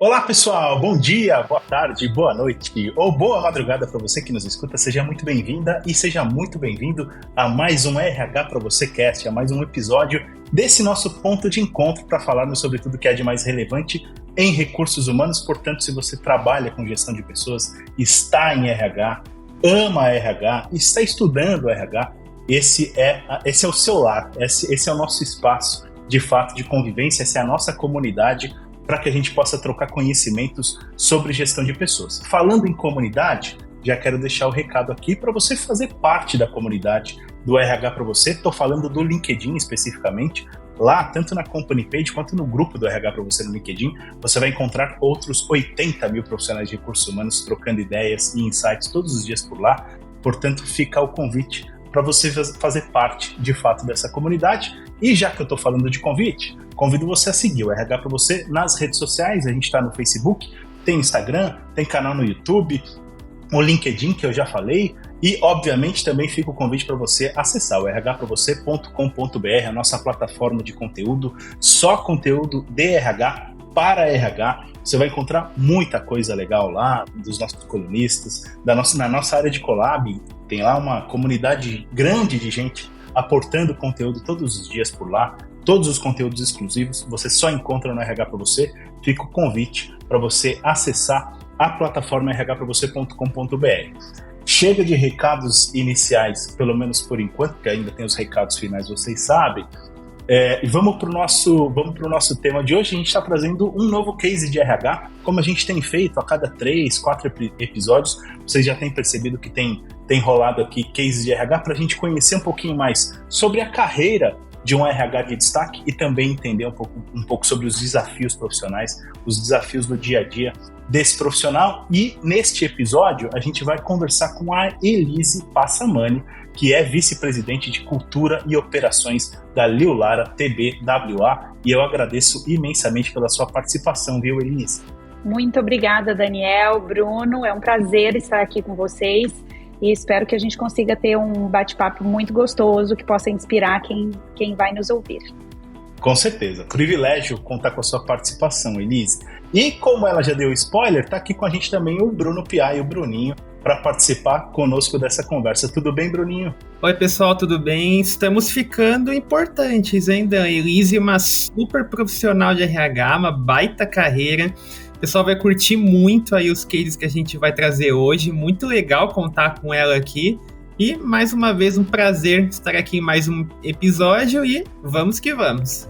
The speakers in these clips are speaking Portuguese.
Olá pessoal, bom dia, boa tarde, boa noite ou boa madrugada para você que nos escuta. Seja muito bem-vinda e seja muito bem-vindo a mais um RH para você Cast, a mais um episódio desse nosso ponto de encontro para falarmos sobre tudo que é de mais relevante em recursos humanos. Portanto, se você trabalha com gestão de pessoas, está em RH, ama RH, está estudando RH, esse é o seu lar, esse é o nosso espaço de fato de convivência, essa é a nossa comunidade para que a gente possa trocar conhecimentos sobre gestão de pessoas. Falando em comunidade, já quero deixar o recado aqui para você fazer parte da comunidade do RH para você. Estou falando do LinkedIn especificamente. Lá, tanto na Company Page quanto no grupo do RH para você no LinkedIn, você vai encontrar outros 80 mil profissionais de recursos humanos trocando ideias e insights todos os dias por lá. Portanto, fica o convite para você fazer parte, de fato, dessa comunidade. E já que eu estou falando de convite, convido você a seguir o RH para você nas redes sociais. A gente está no Facebook, tem Instagram, tem canal no YouTube, o LinkedIn, que eu já falei, e, obviamente, também fica o convite para você acessar o rhpravocê.com.br, a nossa plataforma de conteúdo, só conteúdo de RH para RH. Você vai encontrar muita coisa legal lá, dos nossos colunistas, na nossa área de collab, tem lá uma comunidade grande de gente aportando conteúdo todos os dias por lá, todos os conteúdos exclusivos, você só encontra no RH para você. Fica o convite para você acessar a plataforma rhpravocê.com.br. Chega de recados iniciais, pelo menos por enquanto, porque ainda tem os recados finais, vocês sabem. E vamos para o nosso tema de hoje. A gente está trazendo um novo case de RH, como a gente tem feito a cada 3, 4 episódios. Vocês já têm percebido que tem rolado aqui cases de RH para a gente conhecer um pouquinho mais sobre a carreira de um RH de destaque e também entender um pouco sobre os desafios profissionais, os desafios do dia a dia desse profissional. E neste episódio a gente vai conversar com a Elise Passamani, que é vice-presidente de Cultura e Operações da Liulara TBWA, e eu agradeço imensamente pela sua participação, viu, Elise? Muito obrigada, Daniel, Bruno, é um prazer estar aqui com vocês e espero que a gente consiga ter um bate-papo muito gostoso que possa inspirar quem vai nos ouvir. Com certeza, privilégio contar com a sua participação, Elise. E como ela já deu spoiler, está aqui com a gente também o Bruno Piá e o Bruninho, para participar conosco dessa conversa. Tudo bem, Bruninho? Oi, pessoal, tudo bem? Estamos ficando importantes, hein, Dan? Elise é uma super profissional de RH, uma baita carreira. O pessoal vai curtir muito aí os cases que a gente vai trazer hoje. Muito legal contar com ela aqui. E, mais uma vez, um prazer estar aqui em mais um episódio e vamos que vamos!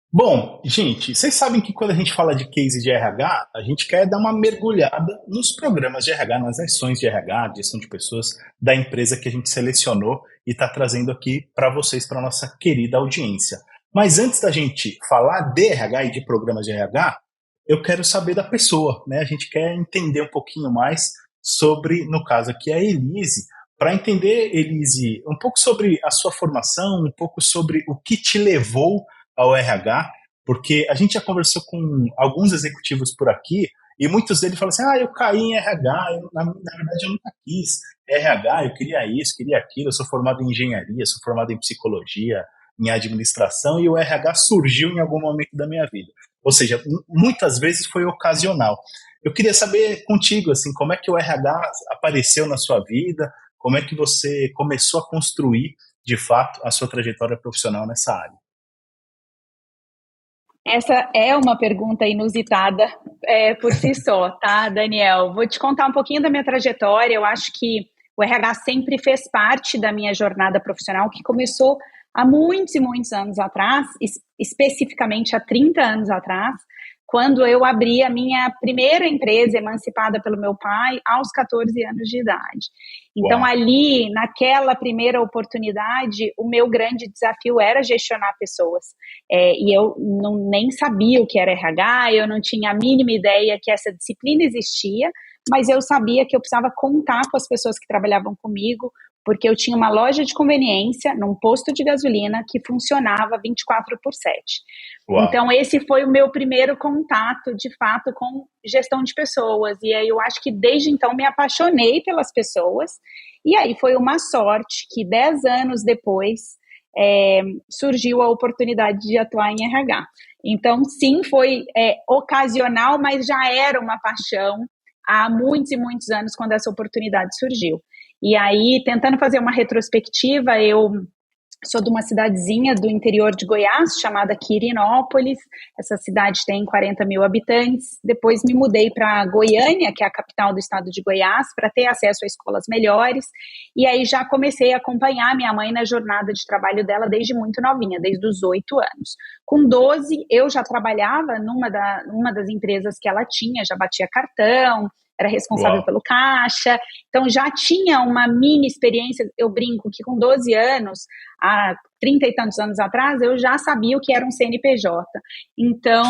Bom, gente, vocês sabem que quando a gente fala de case de RH, a gente quer dar uma mergulhada nos programas de RH, nas ações de RH, de gestão de pessoas da empresa que a gente selecionou e está trazendo aqui para vocês, para a nossa querida audiência. Mas antes da gente falar de RH e de programas de RH, eu quero saber da pessoa, né? A gente quer entender um pouquinho mais sobre, no caso aqui, a Elise, para entender, Elise, um pouco sobre a sua formação, um pouco sobre o que te levou ao RH, porque a gente já conversou com alguns executivos por aqui e muitos deles falam assim, eu caí em RH, na verdade eu nunca quis RH, eu queria isso, queria aquilo, eu sou formado em engenharia, sou formado em psicologia, em administração, e o RH surgiu em algum momento da minha vida. Ou seja, muitas vezes foi ocasional. Eu queria saber contigo, assim, como é que o RH apareceu na sua vida, como é que você começou a construir, de fato, a sua trajetória profissional nessa área. Essa é uma pergunta inusitada por si só, tá, Daniel? Vou te contar um pouquinho da minha trajetória. Eu acho que o RH sempre fez parte da minha jornada profissional, que começou há muitos e muitos anos atrás, especificamente há 30 anos atrás, quando eu abri a minha primeira empresa emancipada pelo meu pai aos 14 anos de idade. Então, ali, naquela primeira oportunidade, o meu grande desafio era gestionar pessoas. E eu nem sabia o que era RH, eu não tinha a mínima ideia que essa disciplina existia, mas eu sabia que eu precisava contar com as pessoas que trabalhavam comigo porque eu tinha uma loja de conveniência num posto de gasolina que funcionava 24/7. Uau. Então, esse foi o meu primeiro contato, de fato, com gestão de pessoas. E aí eu acho que desde então me apaixonei pelas pessoas. E aí foi uma sorte que 10 anos depois surgiu a oportunidade de atuar em RH. Então, sim, foi ocasional, mas já era uma paixão há muitos e muitos anos quando essa oportunidade surgiu. E aí, tentando fazer uma retrospectiva, eu sou de uma cidadezinha do interior de Goiás, chamada Quirinópolis. Essa cidade tem 40 mil habitantes. Depois me mudei para Goiânia, que é a capital do estado de Goiás, para ter acesso a escolas melhores. E aí já comecei a acompanhar minha mãe na jornada de trabalho dela desde muito novinha, desde os 8 anos. Com 12, eu já trabalhava numa das empresas que ela tinha, já batia cartão, era responsável pelo caixa, então já tinha uma mini experiência. Eu brinco que com 12 anos, há 30 e tantos anos atrás, eu já sabia o que era um CNPJ. Então,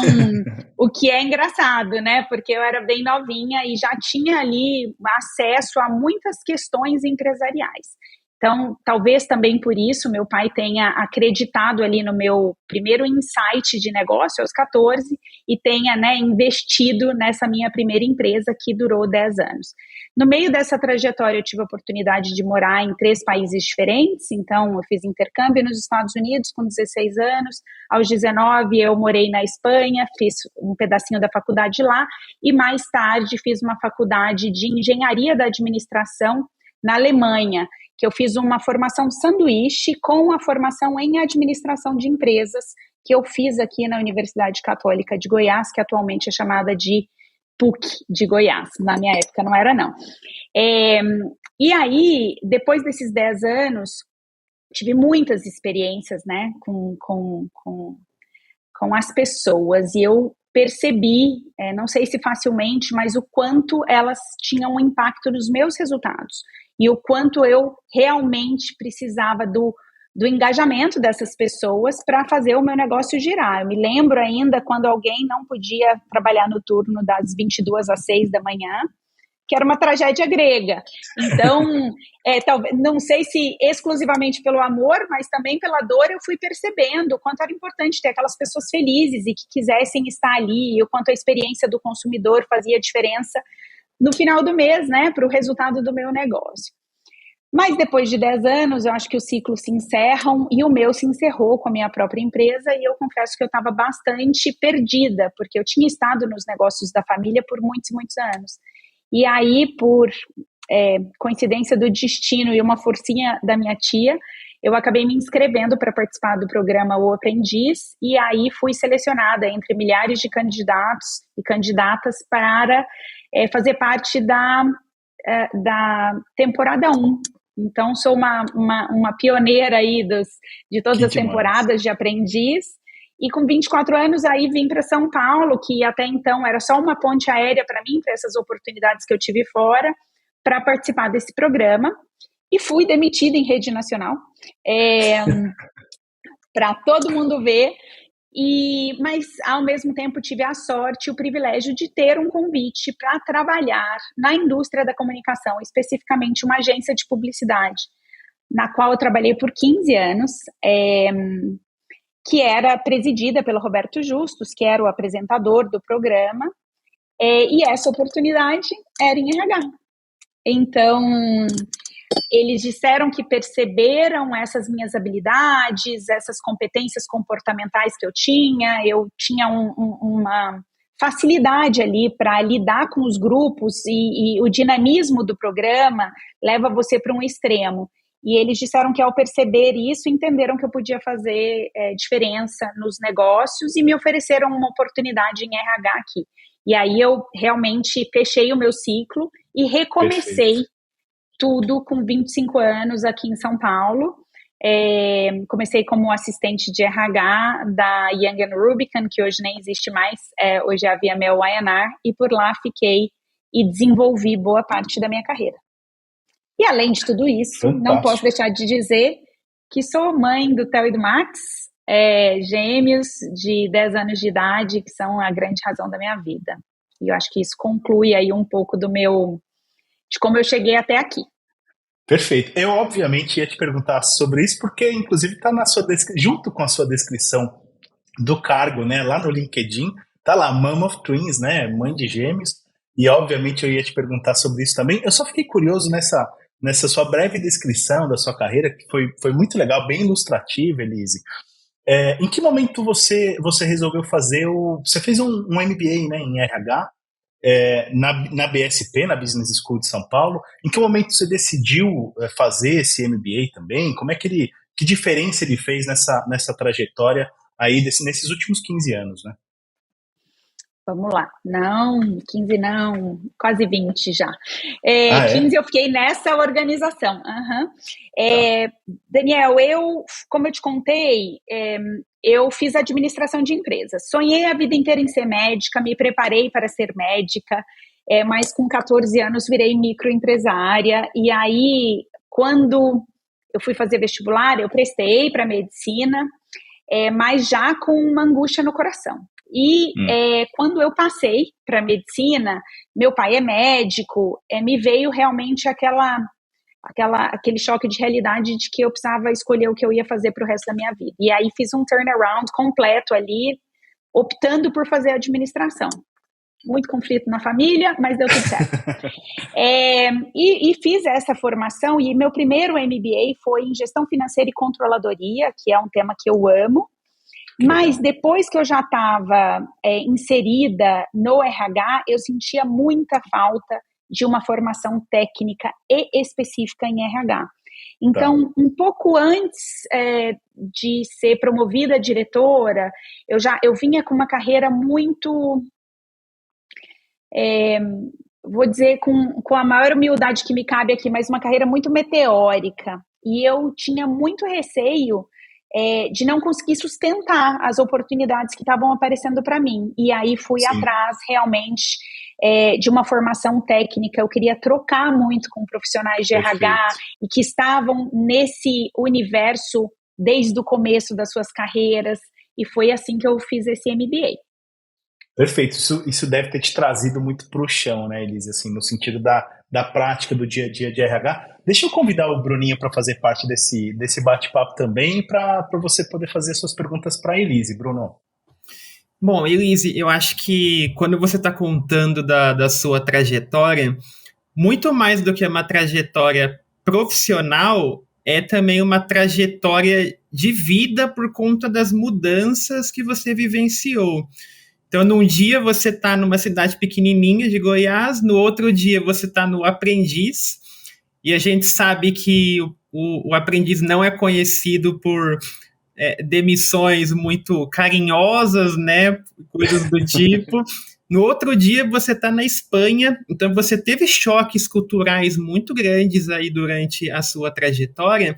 o que é engraçado, né? Porque eu era bem novinha e já tinha ali acesso a muitas questões empresariais. Então, talvez também por isso meu pai tenha acreditado ali no meu primeiro insight de negócio aos 14 e tenha, investido nessa minha primeira empresa que durou 10 anos. No meio dessa trajetória eu tive a oportunidade de morar em 3 países diferentes. Então eu fiz intercâmbio nos Estados Unidos com 16 anos, aos 19 eu morei na Espanha, fiz um pedacinho da faculdade lá e mais tarde fiz uma faculdade de engenharia da administração na Alemanha, que eu fiz uma formação sanduíche com a formação em administração de empresas que eu fiz aqui na Universidade Católica de Goiás, que atualmente é chamada de PUC de Goiás. Na minha época não era, não. E aí, depois desses 10 anos, tive muitas experiências, com as pessoas, e eu percebi, não sei se facilmente, mas o quanto elas tinham um impacto nos meus resultados e o quanto eu realmente precisava do engajamento dessas pessoas para fazer o meu negócio girar. Eu me lembro ainda quando alguém não podia trabalhar no turno das 22 às 6 da manhã, que era uma tragédia grega. Então, talvez, não sei se exclusivamente pelo amor, mas também pela dor, eu fui percebendo o quanto era importante ter aquelas pessoas felizes e que quisessem estar ali, e o quanto a experiência do consumidor fazia diferença no final do mês, para o resultado do meu negócio. Mas depois de 10 anos, eu acho que os ciclos se encerram e o meu se encerrou com a minha própria empresa, e eu confesso que eu estava bastante perdida, porque eu tinha estado nos negócios da família por muitos e muitos anos. E aí, por coincidência do destino e uma forcinha da minha tia, eu acabei me inscrevendo para participar do programa O Aprendiz, e aí fui selecionada entre milhares de candidatos e candidatas para fazer parte da temporada 1. Então, sou uma pioneira aí de todas as temporadas de aprendiz. E com 24 anos, aí vim para São Paulo, que até então era só uma ponte aérea para mim, para essas oportunidades que eu tive fora, para participar desse programa. E fui demitida em rede nacional, para todo mundo ver. Mas, ao mesmo tempo, tive a sorte e o privilégio de ter um convite para trabalhar na indústria da comunicação, especificamente uma agência de publicidade, na qual eu trabalhei por 15 anos, que era presidida pelo Roberto Justus, que era o apresentador do programa, e essa oportunidade era em RH. Então, eles disseram que perceberam essas minhas habilidades, essas competências comportamentais que eu tinha uma facilidade ali para lidar com os grupos, e o dinamismo do programa leva você para um extremo. E eles disseram que ao perceber isso, entenderam que eu podia fazer diferença nos negócios e me ofereceram uma oportunidade em RH aqui. E aí eu realmente fechei o meu ciclo e recomecei tudo com 25 anos aqui em São Paulo. Comecei como assistente de RH da Young & Rubicon, que hoje nem existe mais, hoje é a VML Y&R, e por lá fiquei e desenvolvi boa parte da minha carreira. E além de tudo isso, fantástico, não posso deixar de dizer que sou mãe do Theo e do Max, gêmeos de 10 anos de idade, que são a grande razão da minha vida. E eu acho que isso conclui aí um pouco de como eu cheguei até aqui. Perfeito. Eu, obviamente, ia te perguntar sobre isso, porque, inclusive, está junto com a sua descrição do cargo, né? Lá no LinkedIn, tá lá, Mom of Twins, né? Mãe de gêmeos. E, obviamente, eu ia te perguntar sobre isso também. Eu só fiquei curioso nessa sua breve descrição da sua carreira, que foi muito legal, bem ilustrativa, Elise. Em que momento você resolveu fazer Você fez um MBA, né, em RH, na BSP, na Business School de São Paulo. Em que momento você decidiu fazer esse MBA também? Como é que diferença ele fez nessa trajetória aí nesses últimos 15 anos, né? Vamos lá. Não, 15 não, quase 20 já. Ah, 15 eu fiquei nessa organização. Uhum. Tá. Daniel, como eu te contei, eu fiz administração de empresas. Sonhei a vida inteira em ser médica, me preparei para ser médica, mas com 14 anos virei microempresária. E aí, quando eu fui fazer vestibular, eu prestei para medicina, mas já com uma angústia no coração. E quando eu passei para medicina, meu pai é médico, me veio realmente aquele choque de realidade de que eu precisava escolher o que eu ia fazer para o resto da minha vida. E aí fiz um turnaround completo ali, optando por fazer administração. Muito conflito na família, mas deu tudo certo. E fiz essa formação, e meu primeiro MBA foi em gestão financeira e controladoria, que é um tema que eu amo. Mas depois que eu já estava inserida no RH, eu sentia muita falta de uma formação técnica e específica em RH. Então, um pouco antes de ser promovida a diretora, eu vinha com uma carreira muito, vou dizer com a maior humildade que me cabe aqui, mas uma carreira muito meteórica. E eu tinha muito receio de não conseguir sustentar as oportunidades que estavam aparecendo para mim. E aí fui atrás, realmente, de uma formação técnica. Eu queria trocar muito com profissionais de RH e que estavam nesse universo desde o começo das suas carreiras. E foi assim que eu fiz esse MBA. Perfeito. Isso deve ter te trazido muito para o chão, né, Elise? Assim, no sentido da prática do dia a dia de RH. Deixa eu convidar o Bruninho para fazer parte desse bate-papo também, para você poder fazer suas perguntas para a Elise, Bruno. Bom, Elise, eu acho que quando você está contando da sua trajetória, muito mais do que uma trajetória profissional, é também uma trajetória de vida por conta das mudanças que você vivenciou. Então, num dia você está numa cidade pequenininha de Goiás, no outro dia você está no Aprendiz, e a gente sabe que o Aprendiz não é conhecido por demissões muito carinhosas, né, coisas do tipo. No outro dia você está na Espanha, então você teve choques culturais muito grandes aí durante a sua trajetória.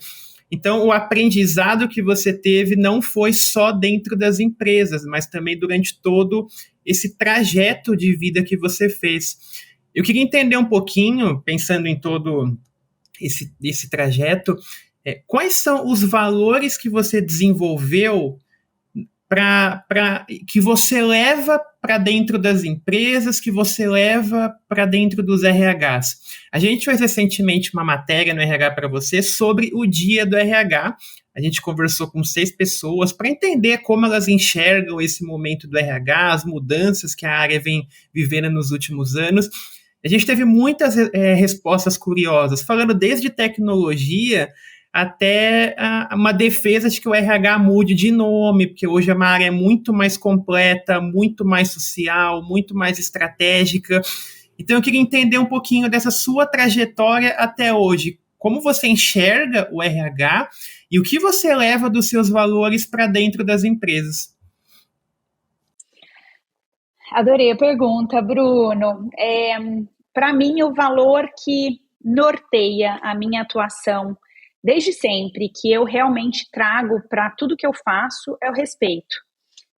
Então, o aprendizado que você teve não foi só dentro das empresas, mas também durante todo esse trajeto de vida que você fez. Eu queria entender um pouquinho, pensando em todo esse trajeto, quais são os valores que você desenvolveu que você leva para dentro das empresas, que você leva para dentro dos RHs. A gente fez recentemente uma matéria no RH para você sobre o dia do RH. A gente conversou com 6 pessoas para entender como elas enxergam esse momento do RH, as mudanças que a área vem vivendo nos últimos anos. A gente teve muitas respostas curiosas, falando desde tecnologia até uma defesa de que o RH mude de nome, porque hoje é uma área muito mais completa, muito mais social, muito mais estratégica. Então eu queria entender um pouquinho dessa sua trajetória até hoje. Como você enxerga o RH e o que você leva dos seus valores para dentro das empresas? Adorei a pergunta, Bruno. Para mim, o valor que norteia a minha atuação desde sempre, que eu realmente trago para tudo que eu faço, é o respeito.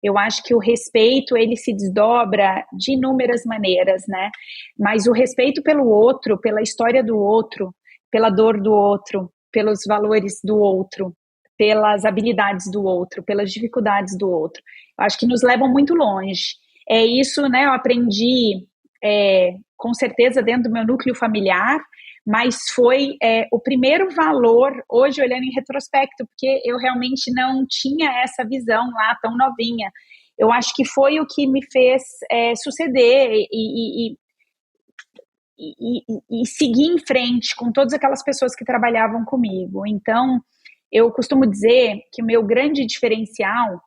Eu acho que o respeito, ele se desdobra de inúmeras maneiras, né? Mas o respeito pelo outro, pela história do outro, pela dor do outro, pelos valores do outro, pelas habilidades do outro, pelas dificuldades do outro, eu acho que nos levam muito longe. Isso, né? Eu aprendi, com certeza, dentro do meu núcleo familiar, mas foi o primeiro valor, hoje olhando em retrospecto, porque eu realmente não tinha essa visão lá tão novinha. Eu acho que foi o que me fez suceder e seguir em frente com todas aquelas pessoas que trabalhavam comigo. Então, eu costumo dizer que o meu grande diferencial,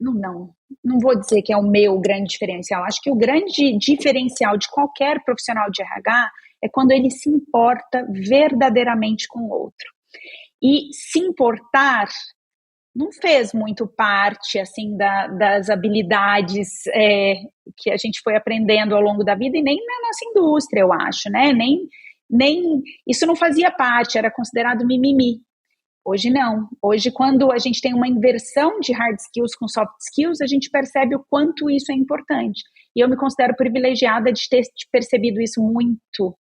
não vou dizer que é o meu grande diferencial, acho que o grande diferencial de qualquer profissional de RH é quando ele se importa verdadeiramente com o outro. E se importar não fez muito parte, assim, das habilidades que a gente foi aprendendo ao longo da vida, e nem na nossa indústria, eu acho, né? Nem isso não fazia parte, era considerado mimimi. Hoje não. Hoje, quando a gente tem uma inversão de hard skills com soft skills, a gente percebe o quanto isso é importante. E eu me considero privilegiada de ter percebido isso muito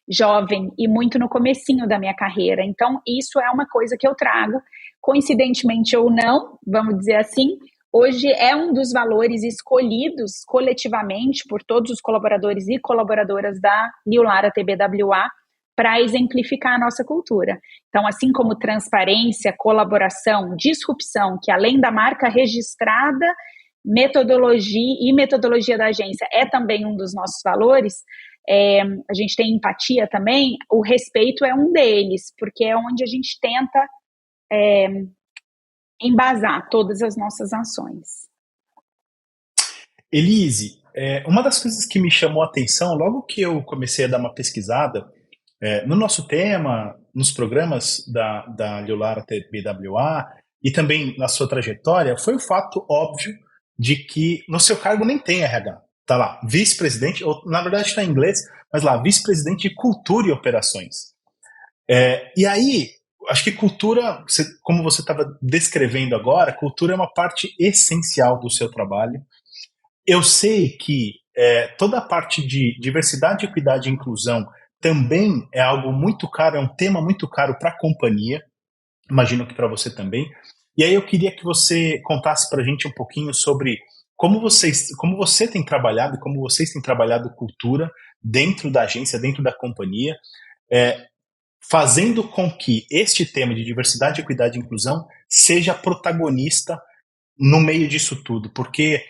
jovem e muito no comecinho da minha carreira. Então, isso é uma coisa que eu trago, coincidentemente ou não, vamos dizer assim, hoje é um dos valores escolhidos coletivamente por todos os colaboradores e colaboradoras da Liulara TBWA para exemplificar a nossa cultura. Então, assim como transparência, colaboração, disrupção, que além da marca registrada, metodologia da agência é também um dos nossos valores, a gente tem empatia também, o respeito é um deles, porque é onde a gente tenta embasar todas as nossas ações. Elise, uma das coisas que me chamou a atenção, logo que eu comecei a dar uma pesquisada, no nosso tema, nos programas da Liulara TBWA e também na sua trajetória, foi o fato óbvio de que no seu cargo nem tem RH. Está lá, vice-presidente, ou na verdade está em inglês, mas lá, vice-presidente de cultura e operações. E aí, acho que cultura, como você estava descrevendo agora, cultura é uma parte essencial do seu trabalho. Eu sei que toda a parte de diversidade, equidade e inclusão também é algo muito caro, é um tema muito caro para a companhia, imagino que para você também. E aí eu queria que você contasse para a gente um pouquinho sobre como você tem trabalhado, como vocês têm trabalhado cultura dentro da agência, dentro da companhia, fazendo com que este tema de diversidade, equidade e inclusão seja protagonista no meio disso tudo, porque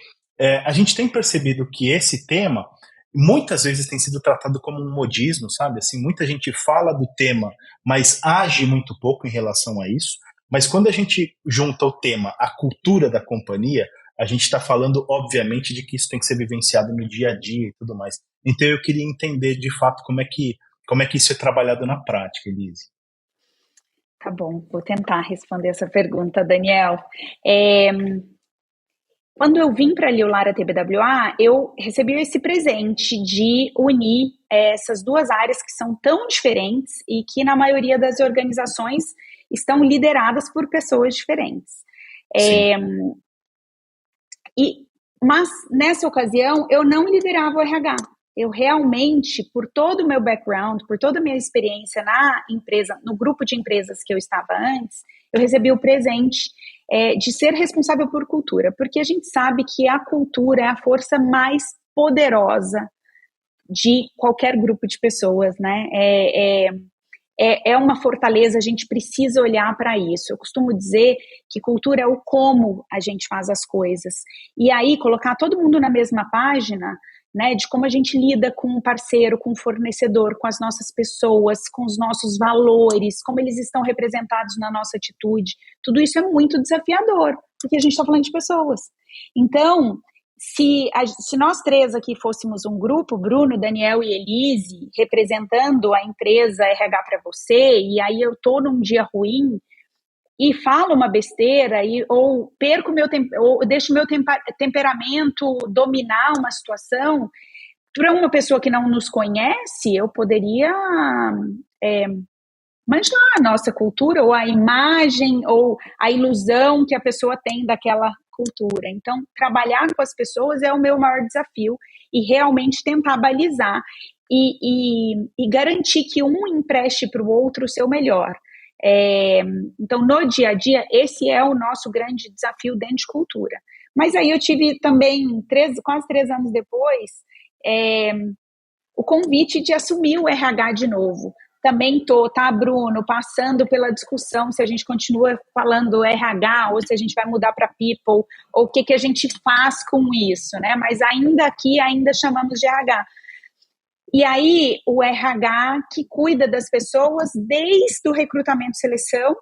a gente tem percebido que esse tema muitas vezes tem sido tratado como um modismo, sabe? Assim, muita gente fala do tema, mas age muito pouco em relação a isso. Mas quando a gente junta o tema à cultura da companhia, a gente está falando, obviamente, de que isso tem que ser vivenciado no dia a dia e tudo mais. Então eu queria entender, de fato, como é que isso é trabalhado na prática, Elise. Tá bom, vou tentar responder essa pergunta, Daniel. Quando eu vim para a Liulara TBWA, eu recebi esse presente de unir essas duas áreas que são tão diferentes e que, na maioria das organizações, estão lideradas por pessoas diferentes. Mas, nessa ocasião, eu não liderava o RH. Eu realmente, por todo o meu background, por toda a minha experiência na empresa, no grupo de empresas que eu estava antes, eu recebi o presente de ser responsável por cultura, porque a gente sabe que a cultura é a força mais poderosa de qualquer grupo de pessoas, né? É uma fortaleza, a gente precisa olhar para isso. Eu costumo dizer que cultura é o como a gente faz as coisas. E aí, colocar todo mundo na mesma página, né, de como a gente lida com o parceiro, com o fornecedor, com as nossas pessoas, com os nossos valores, como eles estão representados na nossa atitude. Tudo isso é muito desafiador, porque a gente está falando de pessoas. Então, se nós três aqui fôssemos um grupo, Bruno, Daniel e Elise, representando a empresa RH para você, e aí eu estou num dia ruim e falo uma besteira, ou perco ou deixo meu temperamento dominar uma situação, para uma pessoa que não nos conhece, eu poderia manchar a nossa cultura, ou a imagem, ou a ilusão que a pessoa tem daquela cultura. Então, trabalhar com as pessoas é o meu maior desafio, e realmente tentar balizar e garantir que um empreste para o outro o seu melhor. Então, no dia a dia, esse é o nosso grande desafio dentro de cultura. Mas aí eu tive também, quase 3 anos depois, o convite de assumir o RH de novo. Também tá, Bruno, passando pela discussão se a gente continua falando RH ou se a gente vai mudar para people, ou o que a gente faz com isso, né? Mas ainda aqui, ainda chamamos de RH. E aí, o RH que cuida das pessoas desde o recrutamento e seleção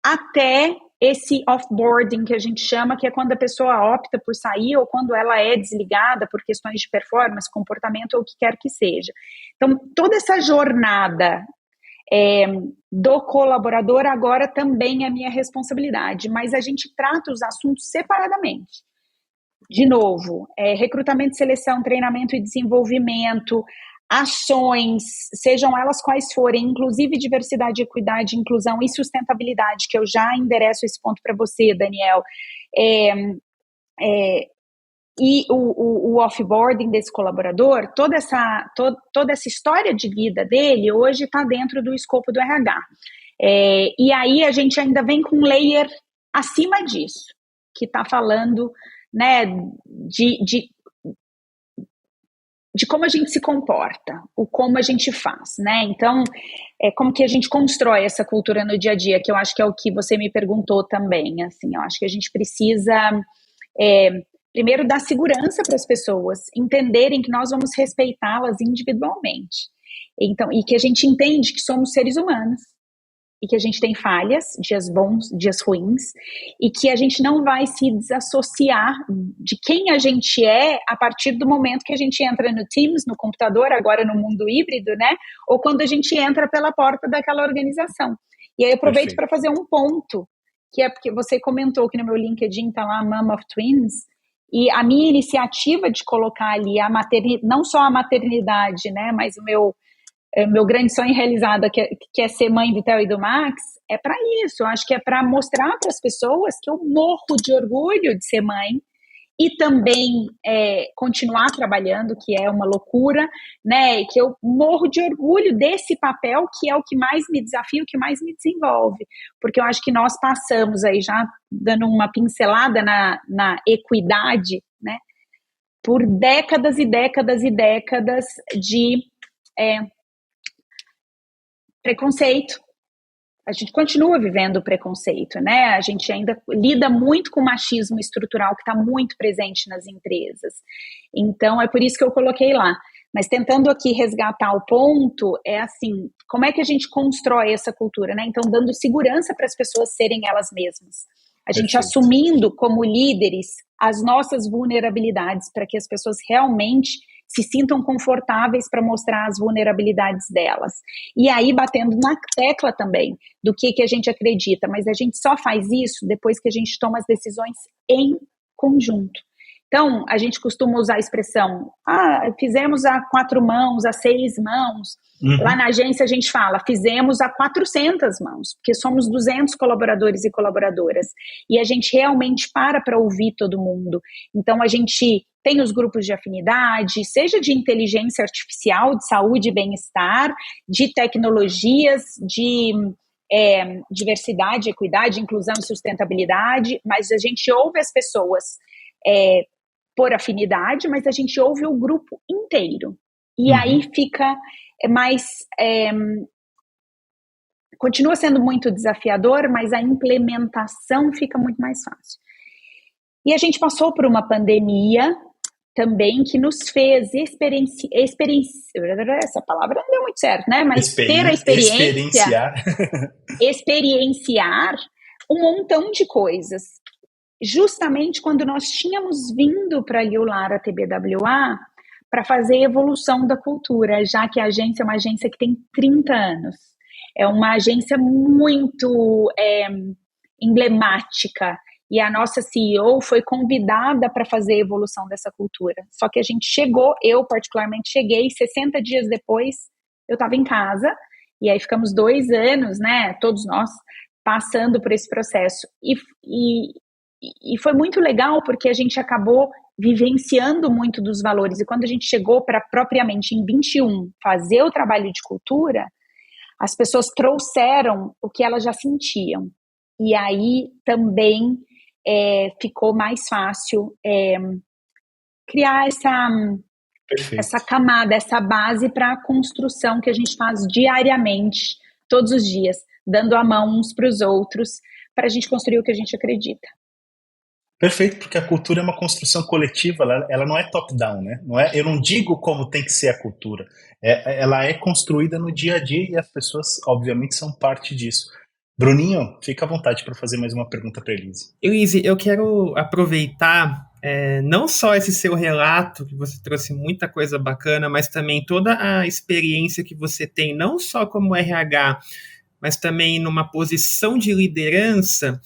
até esse offboarding que a gente chama, que é quando a pessoa opta por sair ou quando ela é desligada por questões de performance, comportamento ou o que quer que seja. Então, toda essa jornada do colaborador agora também é minha responsabilidade, mas a gente trata os assuntos separadamente. De novo, recrutamento, seleção, treinamento e desenvolvimento, ações, sejam elas quais forem, inclusive diversidade, equidade, inclusão e sustentabilidade, que eu já endereço esse ponto para você, Daniel, e o offboarding desse colaborador, toda essa história de vida dele hoje está dentro do escopo do RH. E aí a gente ainda vem com um layer acima disso, que está falando, né, de como a gente se comporta, o como a gente faz, né? Então, como que a gente constrói essa cultura no dia a dia, que eu acho que é o que você me perguntou também, assim, eu acho que a gente precisa, primeiro, dar segurança para as pessoas, entenderem que nós vamos respeitá-las individualmente, então, e que a gente entende que somos seres humanos, e que a gente tem falhas, dias bons, dias ruins, e que a gente não vai se desassociar de quem a gente é a partir do momento que a gente entra no Teams, no computador, agora no mundo híbrido, né? Ou quando a gente entra pela porta daquela organização. E aí eu aproveito para fazer um ponto, que é porque você comentou que no meu LinkedIn está lá Mom of Twins, e a minha iniciativa de colocar ali não só a maternidade, né, mas o meu grande sonho realizado, que é ser mãe do Theo e do Max, é para isso. Eu acho que é para mostrar para as pessoas que eu morro de orgulho de ser mãe e também continuar trabalhando, que é uma loucura, né? E que eu morro de orgulho desse papel, que é o que mais me desafia, o que mais me desenvolve. Porque eu acho que nós passamos aí, já dando uma pincelada na equidade, né? Por décadas e décadas e décadas de preconceito. A gente continua vivendo o preconceito, né? A gente ainda lida muito com o machismo estrutural que está muito presente nas empresas. Então, é por isso que eu coloquei lá. Mas tentando aqui resgatar o ponto, é assim, como é que a gente constrói essa cultura, né? Então, dando segurança para as pessoas serem elas mesmas. A gente assumindo como líderes as nossas vulnerabilidades para que as pessoas realmente se sintam confortáveis para mostrar as vulnerabilidades delas. E aí batendo na tecla também do que a gente acredita, mas a gente só faz isso depois que a gente toma as decisões em conjunto. Então, a gente costuma usar a expressão, fizemos a 4 mãos, a 6 mãos. Uhum. Lá na agência a gente fala, fizemos a 400 mãos, porque somos 200 colaboradores e colaboradoras. E a gente realmente para ouvir todo mundo. Então, a gente tem os grupos de afinidade, seja de inteligência artificial, de saúde e bem-estar, de tecnologias, de diversidade, equidade, inclusão e sustentabilidade, mas a gente ouve as pessoas por afinidade, mas a gente ouve o grupo inteiro. E aí fica mais... continua sendo muito desafiador, mas a implementação fica muito mais fácil. E a gente passou por uma pandemia também que nos fez essa palavra não deu muito certo, né? Mas ter a experienciar um montão de coisas. Justamente quando nós tínhamos vindo para a Liulara TBWA para fazer a evolução da cultura, já que a agência é uma agência que tem 30 anos. É uma agência muito emblemática. E a nossa CEO foi convidada para fazer a evolução dessa cultura. Só que a gente chegou, eu particularmente cheguei, 60 dias depois eu estava em casa, e aí ficamos 2 anos, né, todos nós, passando por esse processo. E foi muito legal, porque a gente acabou vivenciando muito dos valores, e quando a gente chegou para propriamente em 21 fazer o trabalho de cultura, as pessoas trouxeram o que elas já sentiam. E aí também ficou mais fácil criar Perfeito. essa camada, essa base para a construção que a gente faz diariamente, todos os dias, dando a mão uns para os outros, para a gente construir o que a gente acredita. Perfeito, porque a cultura é uma construção coletiva, ela não é top-down, né? Eu não digo como tem que ser a cultura, ela é construída no dia a dia e as pessoas, obviamente, são parte disso. Bruninho, fica à vontade para fazer mais uma pergunta para Elise. Elise, eu quero aproveitar não só esse seu relato, que você trouxe muita coisa bacana, mas também toda a experiência que você tem, não só como RH, mas também numa posição de liderança,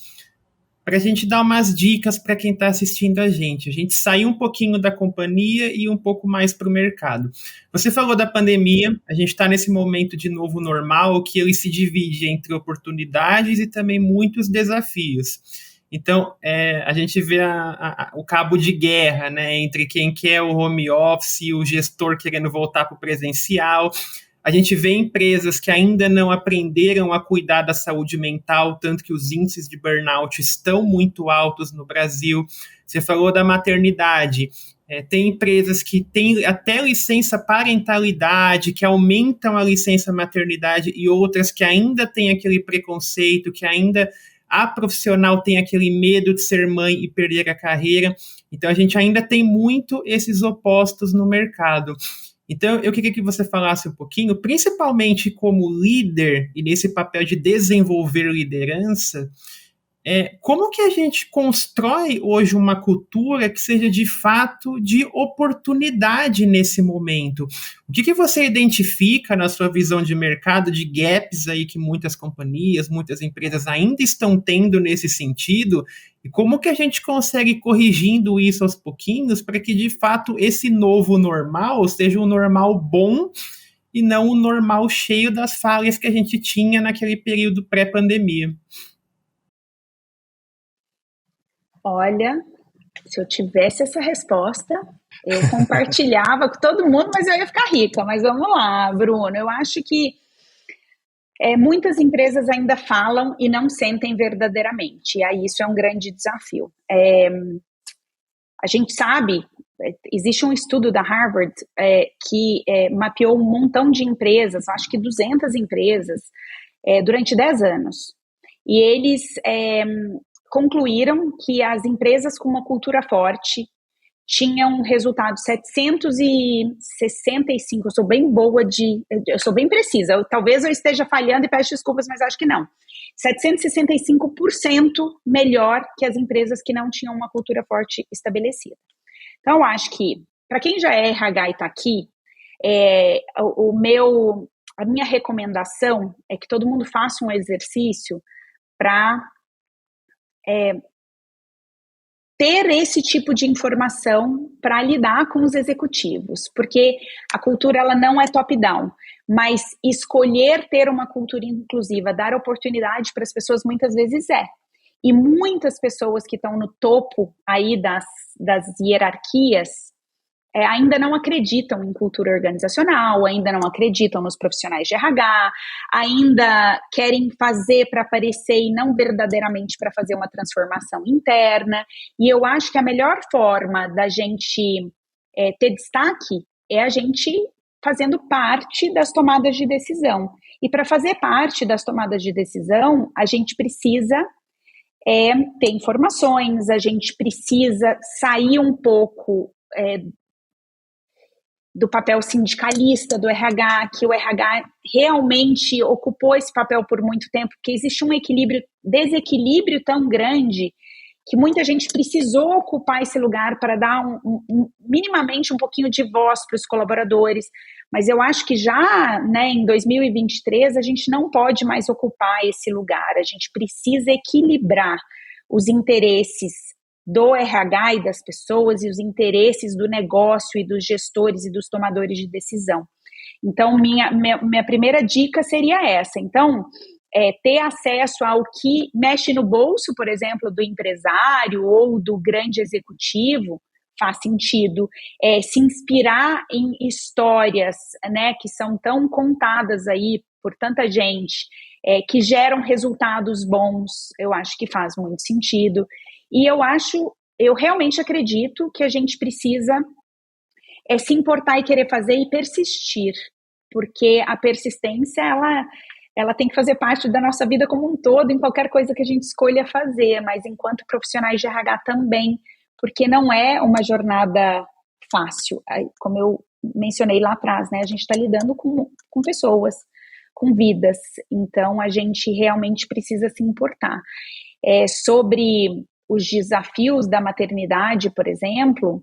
para a gente dar umas dicas para quem está assistindo a gente sair um pouquinho da companhia e um pouco mais para o mercado. Você falou da pandemia, a gente está nesse momento de novo normal, que ele se divide entre oportunidades e também muitos desafios. Então, a gente vê o cabo de guerra, né, entre quem quer o home office e o gestor querendo voltar para o presencial. A gente vê empresas que ainda não aprenderam a cuidar da saúde mental, tanto que os índices de burnout estão muito altos no Brasil. Você falou da maternidade. Tem empresas que têm até licença parentalidade, que aumentam a licença maternidade, e outras que ainda têm aquele preconceito, que ainda a profissional tem aquele medo de ser mãe e perder a carreira. Então, a gente ainda tem muito esses opostos no mercado. Então, eu queria que você falasse um pouquinho, principalmente como líder e nesse papel de desenvolver liderança, como que a gente constrói hoje uma cultura que seja de fato de oportunidade nesse momento? O que você identifica na sua visão de mercado, de gaps aí que muitas companhias, muitas empresas ainda estão tendo nesse sentido? E como que a gente consegue ir corrigindo isso aos pouquinhos para que de fato esse novo normal seja um normal bom e não um normal cheio das falhas que a gente tinha naquele período pré-pandemia? Olha, se eu tivesse essa resposta, eu compartilhava com todo mundo, mas eu ia ficar rica. Mas vamos lá, Bruno. Eu acho que muitas empresas ainda falam e não sentem verdadeiramente. E aí isso é um grande desafio. A gente sabe, existe um estudo da Harvard que mapeou um montão de empresas, acho que 200 empresas, durante 10 anos. E eles concluíram que as empresas com uma cultura forte tinham resultado 765, eu sou bem precisa, talvez eu esteja falhando e peço desculpas, mas acho que não, 765% melhor que as empresas que não tinham uma cultura forte estabelecida. Então, eu acho que, para quem já é RH e está aqui, a minha recomendação é que todo mundo faça um exercício para ter esse tipo de informação para lidar com os executivos, porque a cultura ela não é top-down, mas escolher ter uma cultura inclusiva, dar oportunidade para as pessoas muitas vezes e muitas pessoas que estão no topo aí das hierarquias ainda não acreditam em cultura organizacional, ainda não acreditam nos profissionais de RH, ainda querem fazer para aparecer e não verdadeiramente para fazer uma transformação interna. E eu acho que a melhor forma da gente ter destaque é a gente fazendo parte das tomadas de decisão. E para fazer parte das tomadas de decisão, a gente precisa ter informações, a gente precisa sair um pouco do papel sindicalista do RH, que o RH realmente ocupou esse papel por muito tempo, porque existe um desequilíbrio tão grande que muita gente precisou ocupar esse lugar para dar minimamente um pouquinho de voz para os colaboradores. Mas eu acho que já, em 2023, a gente não pode mais ocupar esse lugar. A gente precisa equilibrar os interesses do RH e das pessoas e os interesses do negócio e dos gestores e dos tomadores de decisão. Então, minha primeira dica seria essa. Então, ter acesso ao que mexe no bolso, por exemplo, do empresário ou do grande executivo, faz sentido. Se inspirar em histórias, que são tão contadas aí por tanta gente, que geram resultados bons, eu acho que faz muito sentido. E eu realmente acredito que a gente precisa é se importar e querer fazer e persistir, porque a persistência, ela tem que fazer parte da nossa vida como um todo, em qualquer coisa que a gente escolha fazer, mas enquanto profissionais de RH também, porque não é uma jornada fácil, como eu mencionei lá atrás, né? A gente está lidando com pessoas, com vidas, então a gente realmente precisa se importar. Sobre os desafios da maternidade, por exemplo,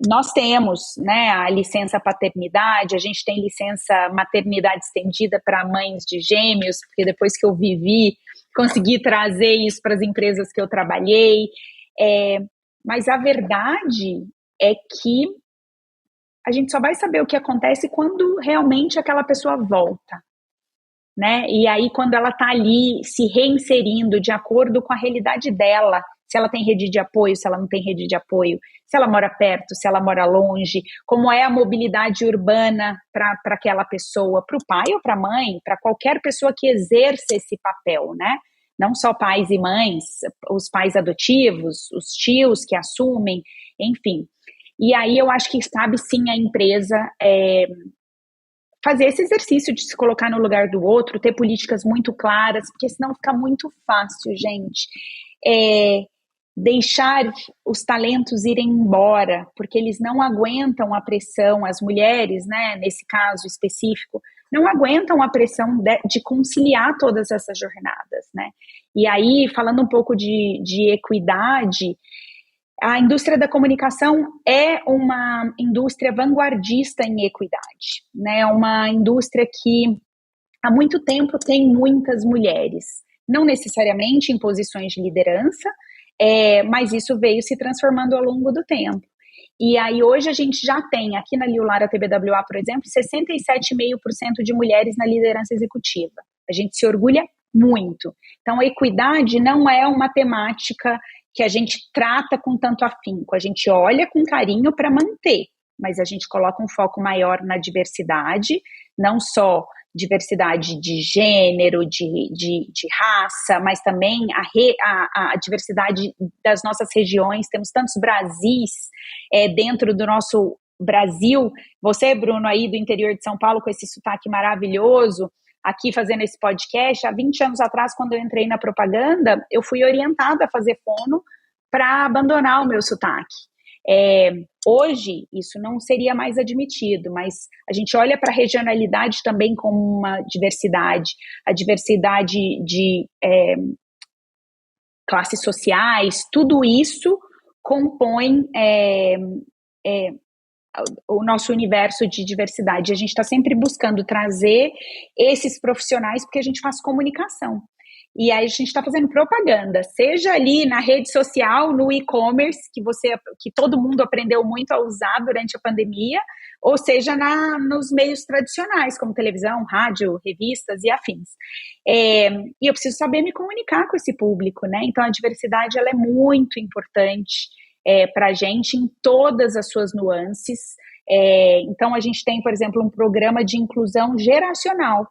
nós temos, né, a licença paternidade, a gente tem licença maternidade estendida para mães de gêmeos, porque depois que eu vivi, consegui trazer isso para as empresas que eu trabalhei, mas a verdade é que a gente só vai saber o que acontece quando realmente aquela pessoa volta, né? E aí quando ela está ali se reinserindo de acordo com a realidade dela, se ela tem rede de apoio, se ela não tem rede de apoio, se ela mora perto, se ela mora longe, como é a mobilidade urbana para aquela pessoa, para o pai ou para a mãe, para qualquer pessoa que exerça esse papel, né? Não só pais e mães, os pais adotivos, os tios que assumem, enfim. E aí eu acho que cabe sim a empresa fazer esse exercício de se colocar no lugar do outro, ter políticas muito claras, porque senão fica muito fácil, gente. Deixar os talentos irem embora, porque eles não aguentam a pressão, as mulheres, né, nesse caso específico, não aguentam a pressão de conciliar todas essas jornadas, né? E aí, falando um pouco de equidade, a indústria da comunicação é uma indústria vanguardista em equidade, né? É uma indústria que há muito tempo tem muitas mulheres, não necessariamente em posições de liderança, mas isso veio se transformando ao longo do tempo. E aí hoje a gente já tem, aqui na Liu Lara TBWA, por exemplo, 67,5% de mulheres na liderança executiva. A gente se orgulha muito. Então a equidade não é uma temática que a gente trata com tanto afinco, a gente olha com carinho para manter, mas a gente coloca um foco maior na diversidade, não só diversidade de gênero, de raça, mas também a diversidade das nossas regiões. Temos tantos Brasis dentro do nosso Brasil. Você, Bruno, aí do interior de São Paulo, com esse sotaque maravilhoso, aqui fazendo esse podcast, há 20 anos atrás, quando eu entrei na propaganda, eu fui orientada a fazer fono para abandonar o meu sotaque. Hoje, isso não seria mais admitido, mas a gente olha para a regionalidade também como uma diversidade, a diversidade de classes sociais, tudo isso compõe o nosso universo de diversidade. A gente está sempre buscando trazer esses profissionais porque a gente faz comunicação. E aí a gente está fazendo propaganda, seja ali na rede social, no e-commerce, que todo mundo aprendeu muito a usar durante a pandemia, ou seja nos meios tradicionais, como televisão, rádio, revistas e afins. E eu preciso saber me comunicar com esse público, né? Então a diversidade ela é muito importante para a gente em todas as suas nuances. Então a gente tem, por exemplo, um programa de inclusão geracional,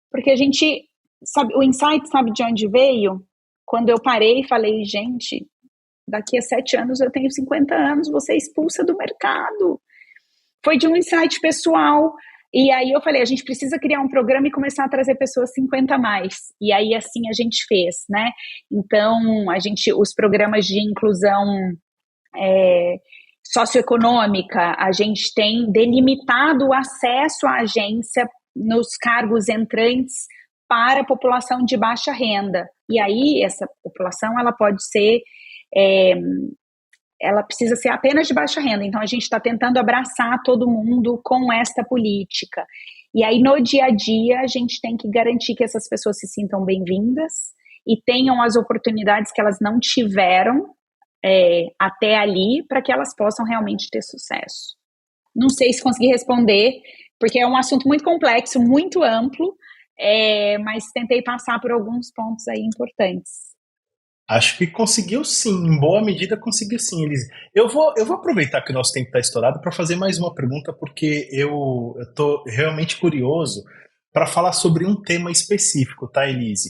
porque a gente sabe, o insight, sabe de onde veio? Quando eu parei e falei, gente, daqui a 7 anos eu tenho 50 anos, vou ser expulsa do mercado. Foi de um insight pessoal. E aí eu falei, a gente precisa criar um programa e começar a trazer pessoas 50 a mais. E aí assim a gente fez, né? Então, os programas de inclusão socioeconômica, a gente tem delimitado o acesso à agência nos cargos entrantes para a população de baixa renda. E aí, essa população, ela pode ser, ela precisa ser apenas de baixa renda. Então, a gente está tentando abraçar todo mundo com esta política. E aí, no dia a dia, a gente tem que garantir que essas pessoas se sintam bem-vindas e tenham as oportunidades que elas não tiveram até ali, para que elas possam realmente ter sucesso. Não sei se consegui responder, porque é um assunto muito complexo, muito amplo, mas tentei passar por alguns pontos aí importantes. Acho que conseguiu sim, em boa medida conseguiu sim, Elise. Eu vou aproveitar que o nosso tempo está estourado para fazer mais uma pergunta, porque eu estou realmente curioso para falar sobre um tema específico, tá, Elise?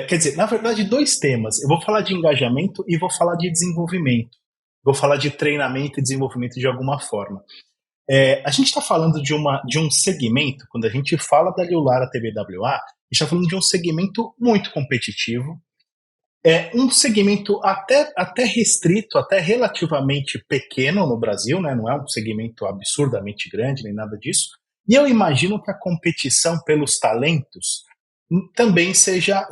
Quer dizer, na verdade, 2 temas. Eu vou falar de engajamento e vou falar de desenvolvimento. vou falar de treinamento e desenvolvimento de alguma forma. A gente está falando de um segmento, quando a gente fala da Liulara TBWA, a gente está falando de um segmento muito competitivo, um segmento até restrito, até relativamente pequeno no Brasil, né? Não é um segmento absurdamente grande, nem nada disso. E eu imagino que a competição pelos talentos também seja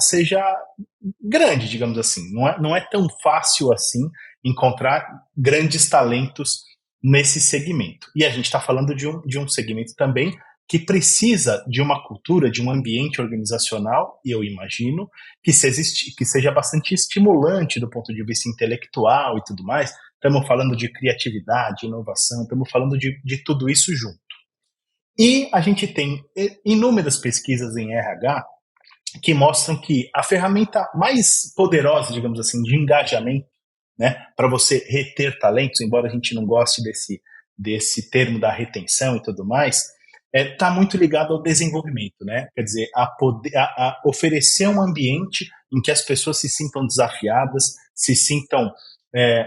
grande, digamos assim. Não é tão fácil assim encontrar grandes talentos nesse segmento. E a gente está falando de um segmento também que precisa de uma cultura, de um ambiente organizacional, e eu imagino que seja bastante estimulante do ponto de vista intelectual e tudo mais. Estamos falando de criatividade, inovação, estamos falando de tudo isso junto. E a gente tem inúmeras pesquisas em RH que mostram que a ferramenta mais poderosa, digamos assim, de engajamento, né, para você reter talentos, embora a gente não goste desse termo da retenção e tudo mais, está muito ligado ao desenvolvimento, né? Quer dizer, a oferecer um ambiente em que as pessoas se sintam desafiadas, se sintam,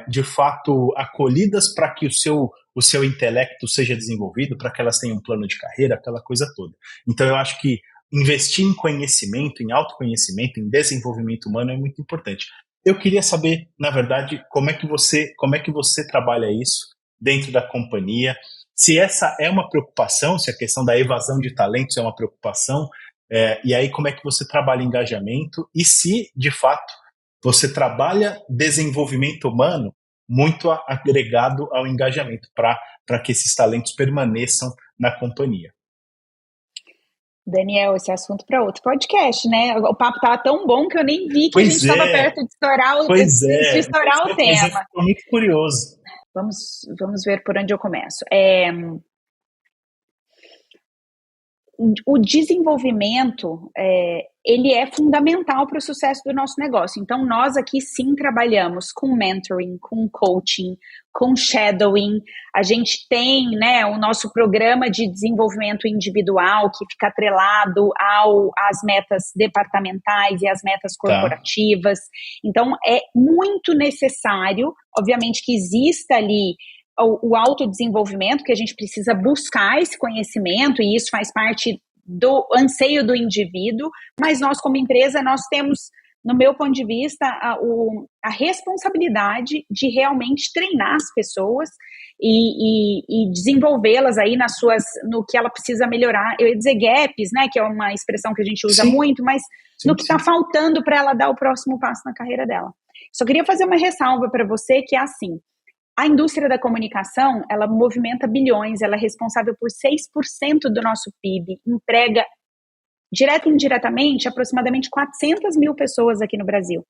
de fato, acolhidas para que o seu intelecto seja desenvolvido, para que elas tenham um plano de carreira, aquela coisa toda. Então, eu acho que investir em conhecimento, em autoconhecimento, em desenvolvimento humano é muito importante. Eu queria saber, na verdade, como é que você trabalha isso dentro da companhia, se essa é uma preocupação, se a questão da evasão de talentos é uma preocupação, e aí como é que você trabalha engajamento e se, de fato, você trabalha desenvolvimento humano muito agregado ao engajamento para que esses talentos permaneçam na companhia. Daniel, esse assunto para outro podcast, né? O papo estava tão bom que eu nem vi que a gente estava perto de estourar o tema. Mas eu estou muito curioso. Vamos ver por onde eu começo. O desenvolvimento, ele é fundamental para o sucesso do nosso negócio. Então, nós aqui sim trabalhamos com mentoring, com coaching, com shadowing. A gente tem, né, o nosso programa de desenvolvimento individual que fica atrelado às metas departamentais e às metas corporativas. Tá. Então, é muito necessário, obviamente, que exista ali o autodesenvolvimento, que a gente precisa buscar esse conhecimento, e isso faz parte do anseio do indivíduo, mas nós, como empresa, nós temos, no meu ponto de vista, a responsabilidade de realmente treinar as pessoas e desenvolvê-las aí no que ela precisa melhorar. Eu ia dizer gaps, né, que é uma expressão que a gente usa muito, mas no que está faltando para ela dar o próximo passo na carreira dela. Só queria fazer uma ressalva para você, que é assim: a indústria da comunicação, ela movimenta bilhões, ela é responsável por 6% do nosso PIB, emprega, direta e indiretamente, aproximadamente 400 mil pessoas aqui no Brasil.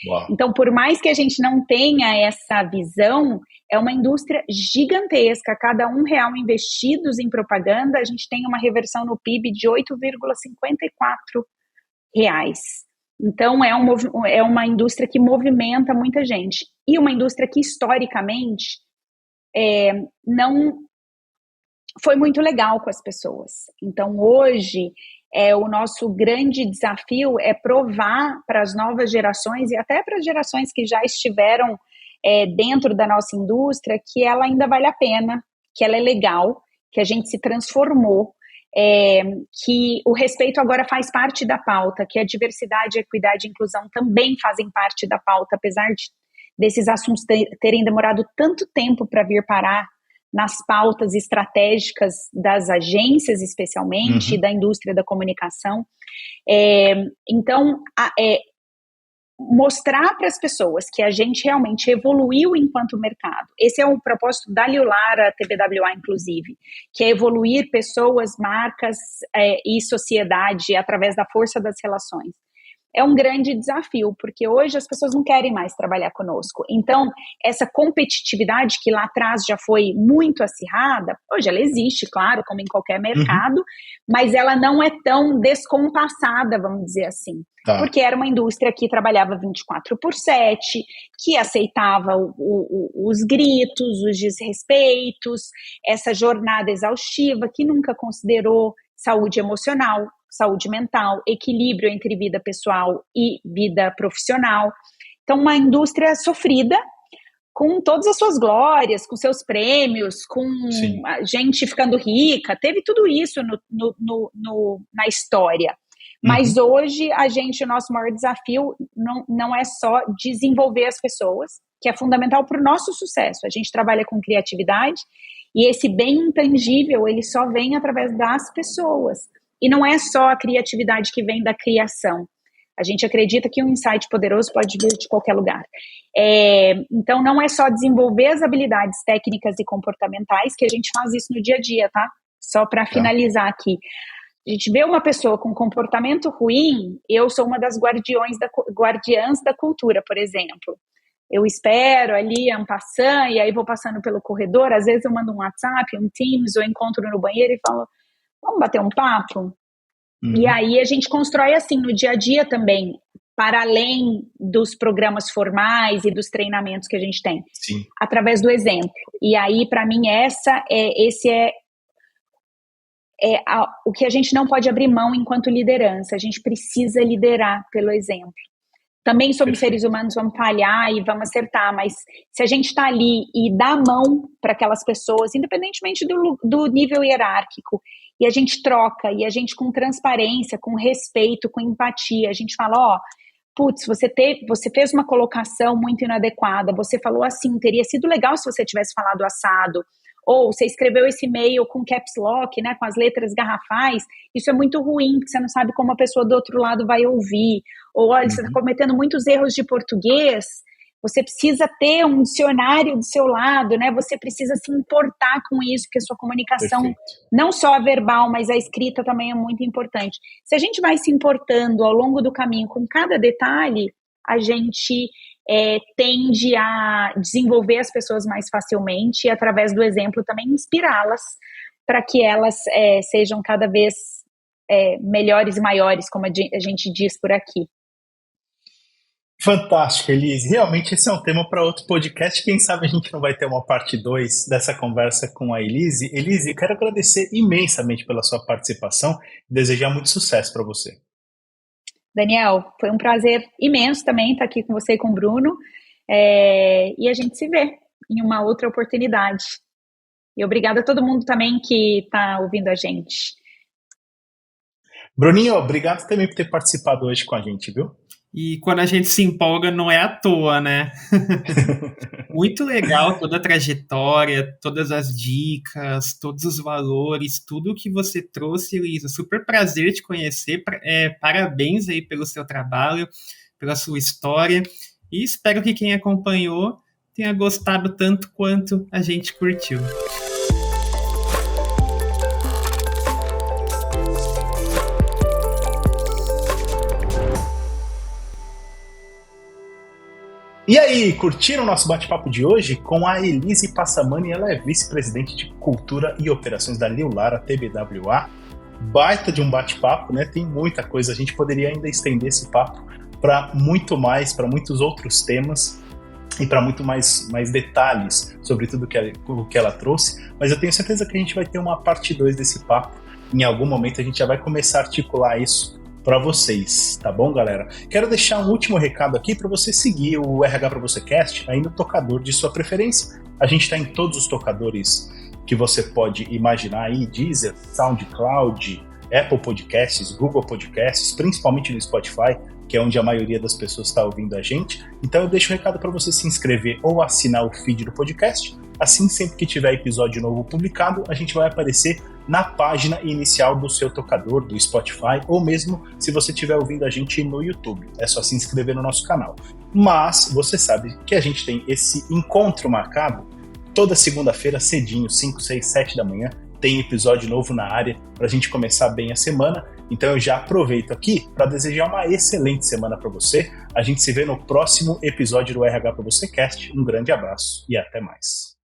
Uau. Então, por mais que a gente não tenha essa visão, é uma indústria gigantesca. Cada R$1 investidos em propaganda, a gente tem uma reversão no PIB de R$8,54. Então, é uma indústria que movimenta muita gente. E uma indústria que, historicamente, não foi muito legal com as pessoas. Então, hoje, o nosso grande desafio é provar para as novas gerações, e até para as gerações que já estiveram dentro da nossa indústria, que ela ainda vale a pena, que ela é legal, que a gente se transformou, que o respeito agora faz parte da pauta, que a diversidade, equidade e inclusão também fazem parte da pauta, apesar desses assuntos terem demorado tanto tempo para vir parar nas pautas estratégicas das agências, especialmente, e da indústria da comunicação. Então, mostrar para as pessoas que a gente realmente evoluiu enquanto mercado. Esse é o propósito da Liulara TBWA, inclusive, que é evoluir pessoas, marcas e sociedade através da força das relações. É um grande desafio, porque hoje as pessoas não querem mais trabalhar conosco. Então, essa competitividade que lá atrás já foi muito acirrada, hoje ela existe, claro, como em qualquer mercado, mas ela não é tão descompassada, vamos dizer assim. Tá. Porque era uma indústria que trabalhava 24/7, que aceitava os gritos, os desrespeitos, essa jornada exaustiva, que nunca considerou saúde emocional, saúde mental, equilíbrio entre vida pessoal e vida profissional. Então, uma indústria sofrida, com todas as suas glórias, com seus prêmios, com a gente ficando rica, teve tudo isso na história. Mas hoje, o nosso maior desafio não é só desenvolver as pessoas, que é fundamental para o nosso sucesso. A gente trabalha com criatividade e esse bem intangível, ele só vem através das pessoas. E não é só a criatividade que vem da criação. A gente acredita que um insight poderoso pode vir de qualquer lugar. Então, não é só desenvolver as habilidades técnicas e comportamentais, que a gente faz isso no dia a dia, tá? Só para finalizar aqui. A gente vê uma pessoa com comportamento ruim, eu sou uma das guardiãs da cultura, por exemplo. Eu espero ali, en passant, e aí vou passando pelo corredor, às vezes eu mando um WhatsApp, um Teams, ou encontro no banheiro e falo, vamos bater um papo? E aí a gente constrói assim no dia a dia também, para além dos programas formais e dos treinamentos que a gente tem, através do exemplo. E aí, para mim, esse é o que a gente não pode abrir mão enquanto liderança. A gente precisa liderar pelo exemplo. Também somos seres humanos, vamos falhar e vamos acertar, mas se a gente está ali e dá a mão para aquelas pessoas, independentemente do nível hierárquico, e a gente troca, e a gente com transparência, com respeito, com empatia, a gente fala, putz, você fez uma colocação muito inadequada, você falou assim, teria sido legal se você tivesse falado assado, ou você escreveu esse e-mail com caps lock, né, com as letras garrafais, isso é muito ruim, porque você não sabe como a pessoa do outro lado vai ouvir, ou olha, você está cometendo muitos erros de português, você precisa ter um dicionário do seu lado, né? Você precisa se importar com isso, porque a sua comunicação, não só a verbal, mas a escrita também é muito importante. Se a gente vai se importando ao longo do caminho com cada detalhe, a gente tende a desenvolver as pessoas mais facilmente e, através do exemplo, também inspirá-las para que elas sejam cada vez melhores e maiores, como a gente diz por aqui. Fantástico, Elise. Realmente esse é um tema para outro podcast. Quem sabe a gente não vai ter uma parte 2 dessa conversa com a Elise. Elise, eu quero agradecer imensamente pela sua participação e desejar muito sucesso para você. Daniel, foi um prazer imenso também estar aqui com você e com o Bruno. E a gente se vê em uma outra oportunidade. E obrigada a todo mundo também que está ouvindo a gente. Bruninho, obrigado também por ter participado hoje com a gente, viu? E quando a gente se empolga, não é à toa, né? Muito legal toda a trajetória, todas as dicas, todos os valores, tudo que você trouxe, Elisa. Super prazer te conhecer. Parabéns aí pelo seu trabalho, pela sua história. E espero que quem acompanhou tenha gostado tanto quanto a gente curtiu. E aí, curtiram o nosso bate-papo de hoje com a Elise Passamani? Ela é vice-presidente de Cultura e Operações da New Lara TBWA. Baita de um bate-papo, né? Tem muita coisa, a gente poderia ainda estender esse papo para muito mais, para muitos outros temas e para muito mais detalhes sobre tudo o que ela trouxe, mas eu tenho certeza que a gente vai ter uma parte 2 desse papo. Em algum momento a gente já vai começar a articular isso para vocês, tá bom, galera? Quero deixar um último recado aqui para você seguir o RH para você Cast aí no tocador de sua preferência. A gente está em todos os tocadores que você pode imaginar aí, Deezer, SoundCloud, Apple Podcasts, Google Podcasts, principalmente no Spotify, que é onde a maioria das pessoas está ouvindo a gente. Então eu deixo um recado para você se inscrever ou assinar o feed do podcast. Assim, sempre que tiver episódio novo publicado, a gente vai aparecer na página inicial do seu tocador, do Spotify, ou mesmo se você estiver ouvindo a gente no YouTube. É só se inscrever no nosso canal. Mas você sabe que a gente tem esse encontro marcado toda segunda-feira, cedinho, 5, 6, 7 da manhã. Tem episódio novo na área para a gente começar bem a semana. Então eu já aproveito aqui para desejar uma excelente semana para você. A gente se vê no próximo episódio do RH para você Cast. Um grande abraço e até mais.